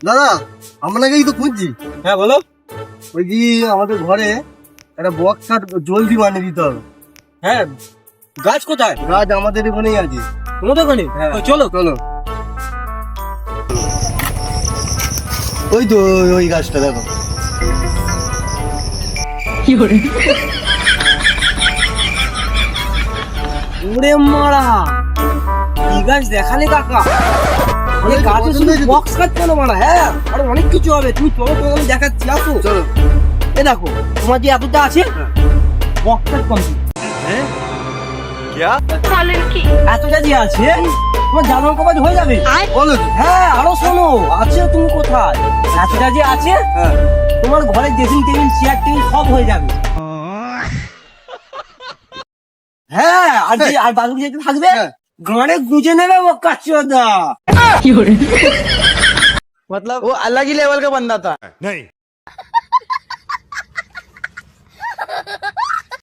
দাদা আপনাকেই তো খুঁজছি। হ্যাঁ বলো। ওই যে আমাদের ঘরে একটা বক্স খাট জলদি বানিয়ে দিতে হবে। হ্যাঁ, গাছ কোথায়? গাছ আমাদের এখানেই আছে। তোমাদের ওখানে? হ্যাঁ। চলো। চলো। ওই তো ওই গাছটা দেখো। ওরে মারা, কি গাছ দেখালে কাকা? এই গাছে শুধু বক্স কাট কেন মারা? হ্যাঁ, আরো অনেক কিছু হবে। তুমি চলো, তোমাকে আমি দেখাচ্ছি, আসো। চলো। এ দেখো, তোমার যে এতটা আছে বক্স কাট কমপ্লিট। এতটা যে আছে তোমার জামার কাপড় হয়ে যাবে। বলো কি? হ্যাঁ, আরো শোনো, আছে তুমি কোথায়? এতটা যে আছে হ্যাঁ। তোমার ঘরে ড্রেসিং টেবিল, চেয়ার টেবিল সব হয়ে যাবে। হ্যাঁ, আর বাকি যেটা থাকবে হ্যাঁ। গানে গুঁজে নেবে ও কাচ্চোদা। मतलब वो अलग ही लेवल का बंदा था। नहीं